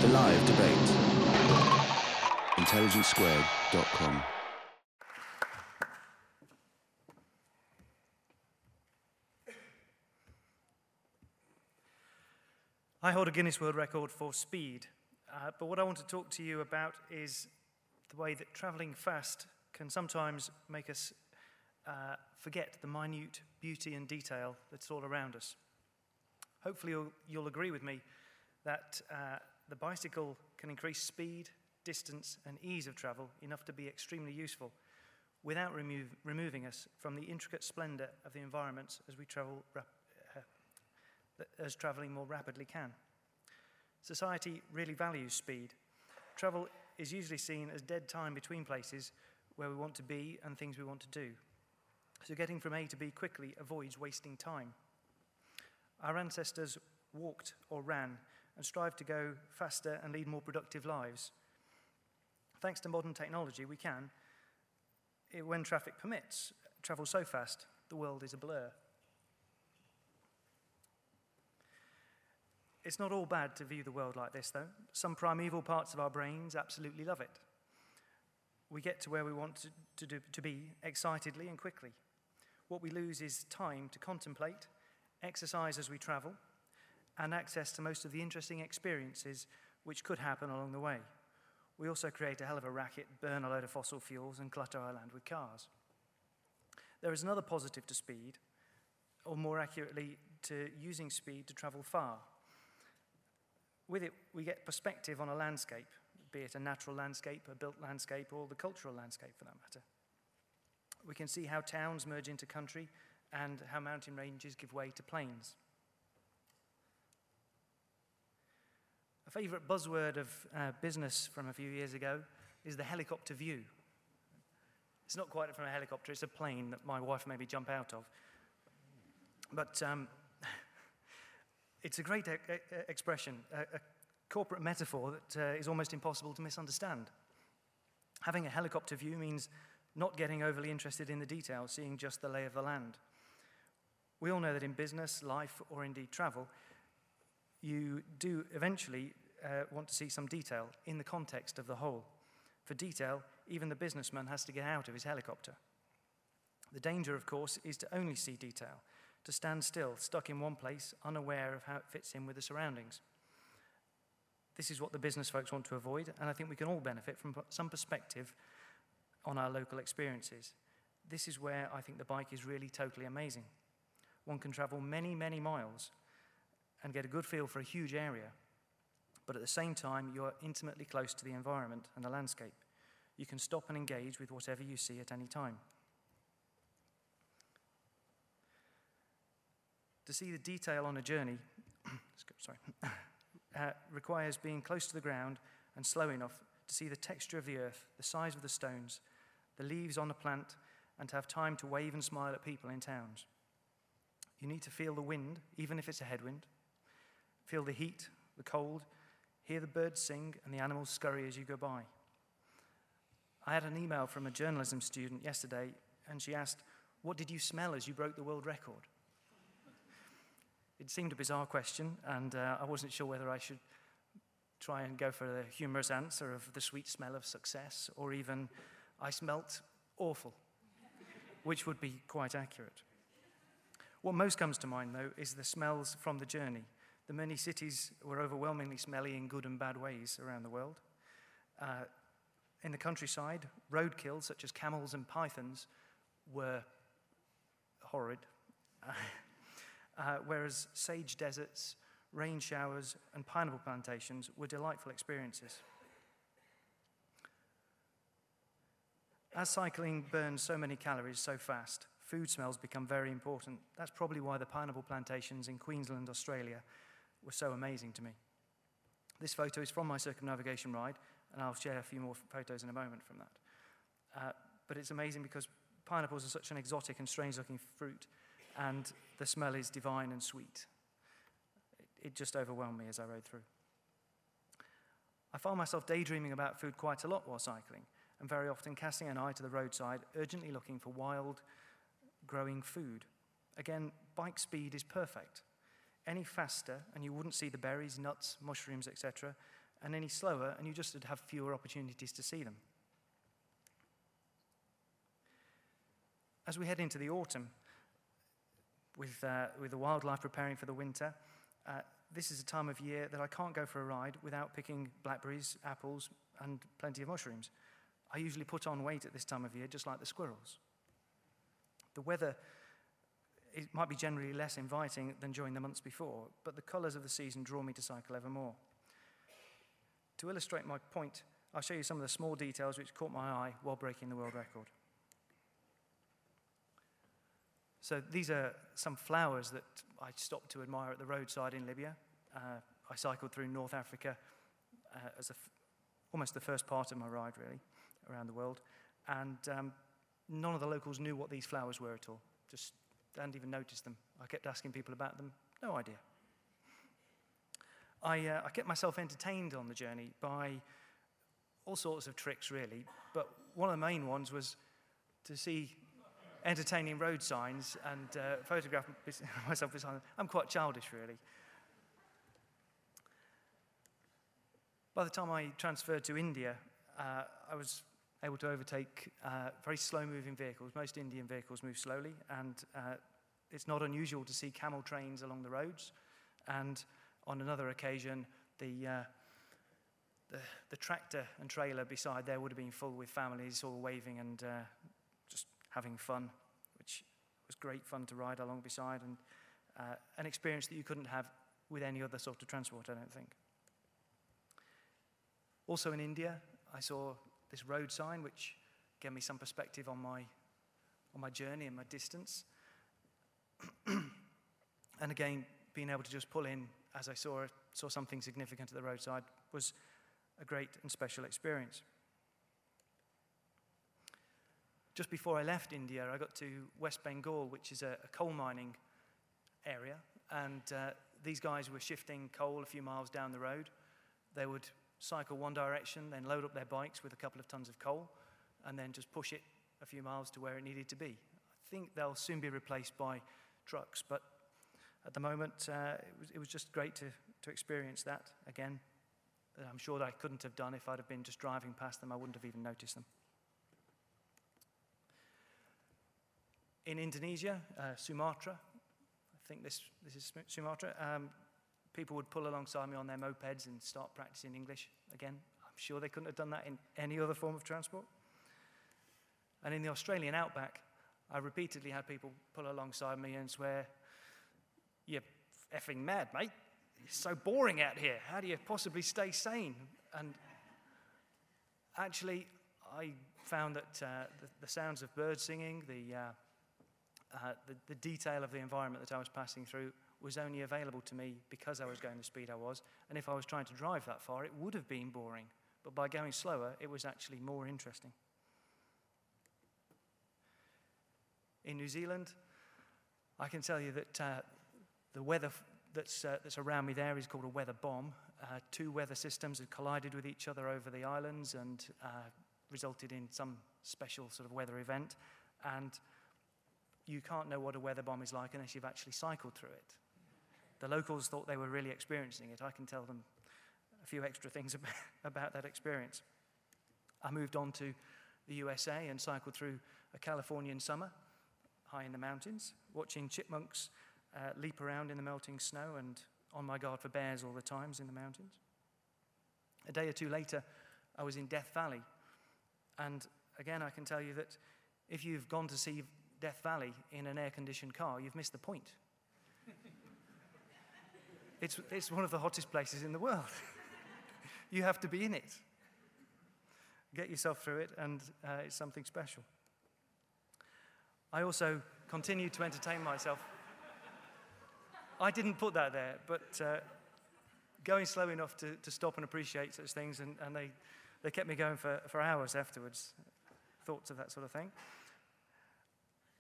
The live debate. Intelligence².com. I hold a Guinness World Record for speed, but what I want to talk to you about is the way that travelling fast can sometimes make us forget the minute beauty and detail that's all around us. Hopefully you'll agree with me that the bicycle can increase speed, distance and ease of travel enough to be extremely useful without removing us from the intricate splendour of the environments as we travel as travelling more rapidly can. Society really values speed. Travel is usually seen as dead time between places where we want to be and things we want to do. So getting from A to B quickly avoids wasting time. Our ancestors walked or ran and strived to go faster and lead more productive lives. Thanks to modern technology, we can, when traffic permits, travel so fast the world is a blur. It's not all bad to view the world like this, though. Some primeval parts of our brains absolutely love it. We get to where we want to be excitedly and quickly. What we lose is time to contemplate, exercise as we travel, and access to most of the interesting experiences which could happen along the way. We also create a hell of a racket, burn a load of fossil fuels, and clutter our land with cars. There is another positive to speed, or more accurately, to using speed to travel far. With it, we get perspective on a landscape, be it a natural landscape, a built landscape, or the cultural landscape for that matter. We can see how towns merge into country and how mountain ranges give way to plains. A favourite buzzword of business from a few years ago is the helicopter view. It's not quite from a helicopter, it's a plane that my wife made me jump out of. But it's a great expression, a corporate metaphor that is almost impossible to misunderstand. Having a helicopter view means not getting overly interested in the details, seeing just the lay of the land. We all know that in business, life, or indeed travel, you do eventually want to see some detail in the context of the whole. For detail, even the businessman has to get out of his helicopter. The danger, of course, is to only see detail, to stand still, stuck in one place, unaware of how it fits in with the surroundings. This is what the business folks want to avoid, and I think we can all benefit from some perspective on our local experiences. This is where I think the bike is really totally amazing. One can travel many, many miles and get a good feel for a huge area, but at the same time, you are intimately close to the environment and the landscape. You can stop and engage with whatever you see at any time. To see the detail on a journey requires being close to the ground and slow enough to see the texture of the earth, the size of the stones, the leaves on a plant, and to have time to wave and smile at people in towns. You need to feel the wind, even if it's a headwind, feel the heat, the cold, hear the birds sing and the animals scurry as you go by. I had an email from a journalism student yesterday, and she asked, "What did you smell as you broke the world record?" It seemed a bizarre question, and I wasn't sure whether I should try and go for the humorous answer of the sweet smell of success, or even, "I smelt awful," which would be quite accurate. What most comes to mind, though, is the smells from the journey. The many cities were overwhelmingly smelly in good and bad ways around the world. In the countryside, roadkill, such as camels and pythons, were horrid. Whereas sage deserts, rain showers, and pineapple plantations were delightful experiences. As cycling burns so many calories so fast, food smells become very important. That's probably why the pineapple plantations in Queensland, Australia, were so amazing to me. This photo is from my circumnavigation ride, and I'll share a few more photos in a moment from that. But it's amazing because pineapples are such an exotic and strange-looking fruit, and the smell is divine and sweet. It just overwhelmed me as I rode through. I found myself daydreaming about food quite a lot while cycling, and very often casting an eye to the roadside, urgently looking for wild, growing food. Again, bike speed is perfect. Any faster, and you wouldn't see the berries, nuts, mushrooms, etc., and any slower, and you just would have fewer opportunities to see them. As we head into the autumn, with the wildlife preparing for the winter, this is a time of year that I can't go for a ride without picking blackberries, apples, and plenty of mushrooms. I usually put on weight at this time of year, just like the squirrels. The weather, it might be generally less inviting than during the months before, but the colours of the season draw me to cycle ever more. To illustrate my point, I'll show you some of the small details which caught my eye while breaking the world record. So these are some flowers that I stopped to admire at the roadside in Libya. I cycled through North Africa as almost the first part of my ride, really, around the world. And none of the locals knew what these flowers were at all. Just hadn't even noticed them. I kept asking people about them. No idea. I kept myself entertained on the journey by all sorts of tricks, really. But one of the main ones was to see entertaining road signs and photograph myself beside them. I'm quite childish, really. By the time I transferred to India, I was able to overtake very slow-moving vehicles. Most Indian vehicles move slowly, and it's not unusual to see camel trains along the roads. And on another occasion, the tractor and trailer beside there would have been full with families all waving and just having fun, which was great fun to ride along beside, and an experience that you couldn't have with any other sort of transport, I don't think. Also in India, I saw this road sign, which gave me some perspective on my journey and my distance. And again, being able to just pull in as I saw something significant at the roadside was a great and special experience. Just before I left India, I got to West Bengal, which is a coal mining area, and these guys were shifting coal a few miles down the road. They would cycle one direction, then load up their bikes with a couple of tons of coal, and then just push it a few miles to where it needed to be. I think they'll soon be replaced by trucks, but at the moment, it was just great to experience that again. I'm sure that I couldn't have done if I'd have been just driving past them. I wouldn't have even noticed them. In Indonesia, Sumatra, I think this is Sumatra, people would pull alongside me on their mopeds and start practicing English again. I'm sure they couldn't have done that in any other form of transport. And in the Australian outback, I repeatedly had people pull alongside me and swear, "You're effing mad, mate. It's so boring out here. How do you possibly stay sane?" And actually, I found that the sounds of birds singing, the detail of the environment that I was passing through was only available to me because I was going the speed I was. And if I was trying to drive that far, it would have been boring. But by going slower, it was actually more interesting. In New Zealand, I can tell you that the weather that's around me there is called a weather bomb. Two weather systems had collided with each other over the islands and resulted in some special sort of weather event. And you can't know what a weather bomb is like unless you've actually cycled through it. The locals thought they were really experiencing it. I can tell them a few extra things about that experience. I moved on to the USA and cycled through a Californian summer, high in the mountains, watching chipmunks leap around in the melting snow and on my guard for bears all the times in the mountains. A day or two later, I was in Death Valley. And again, I can tell you that if you've gone to see Death Valley in an air-conditioned car, you've missed the point. It's one of the hottest places in the world. You have to be in it. Get yourself through it, and it's something special. I also continued to entertain myself. I didn't put that there, but going slow enough to stop and appreciate such things, and they kept me going for hours afterwards, thoughts of that sort of thing.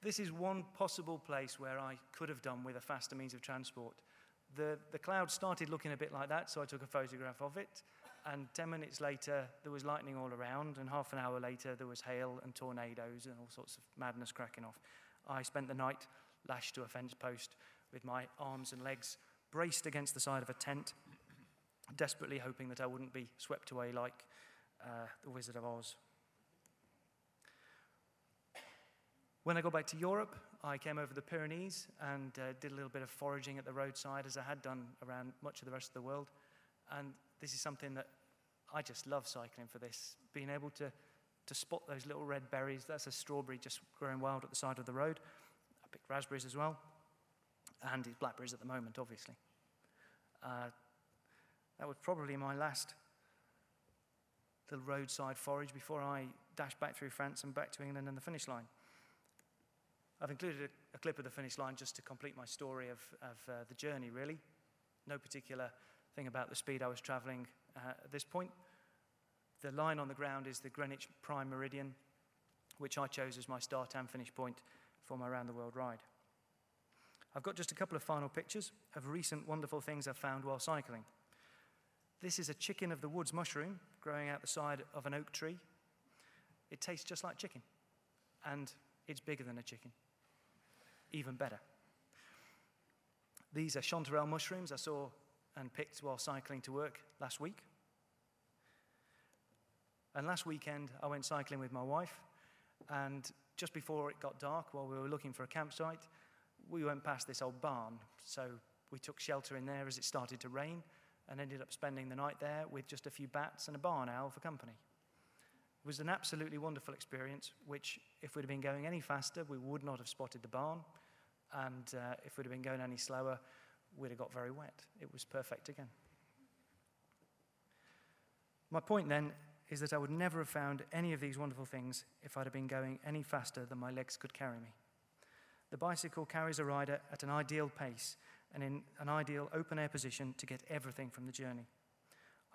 This is one possible place where I could have done with a faster means of transport. The clouds started looking a bit like that, so I took a photograph of it, and 10 minutes later, there was lightning all around, and half an hour later, there was hail and tornadoes and all sorts of madness cracking off. I spent the night lashed to a fence post with my arms and legs braced against the side of a tent, desperately hoping that I wouldn't be swept away like the Wizard of Oz. When I got back to Europe, I came over the Pyrenees and did a little bit of foraging at the roadside, as I had done around much of the rest of the world. And this is something that I just love cycling for this, being able to spot those little red berries. That's a strawberry just growing wild at the side of the road. I picked raspberries as well, and it's blackberries at the moment, obviously. That was probably my last little roadside forage before I dashed back through France and back to England and the finish line. I've included a clip of the finish line just to complete my story of the journey, really. No particular thing about the speed I was traveling at this point. The line on the ground is the Greenwich Prime Meridian, which I chose as my start and finish point for my Around the World ride. I've got just a couple of final pictures of recent wonderful things I've found while cycling. This is a chicken of the woods mushroom growing out the side of an oak tree. It tastes just like chicken, and it's bigger than a chicken. Even better. These are chanterelle mushrooms I saw and picked while cycling to work last week. And last weekend, I went cycling with my wife, and just before it got dark, while we were looking for a campsite, we went past this old barn. So we took shelter in there as it started to rain, and ended up spending the night there with just a few bats and a barn owl for company. It was an absolutely wonderful experience, which, if we'd have been going any faster, we would not have spotted the barn, and if we'd have been going any slower, we'd have got very wet. It was perfect again. My point then is that I would never have found any of these wonderful things if I'd have been going any faster than my legs could carry me. The bicycle carries a rider at an ideal pace and in an ideal open-air position to get everything from the journey.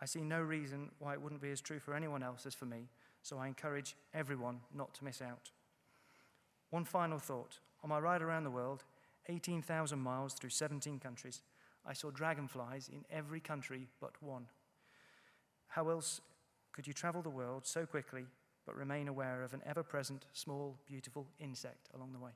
I see no reason why it wouldn't be as true for anyone else as for me, so I encourage everyone not to miss out. One final thought. On my ride around the world, 18,000 miles through 17 countries, I saw dragonflies in every country but one. How else could you travel the world so quickly but remain aware of an ever-present, small, beautiful insect along the way?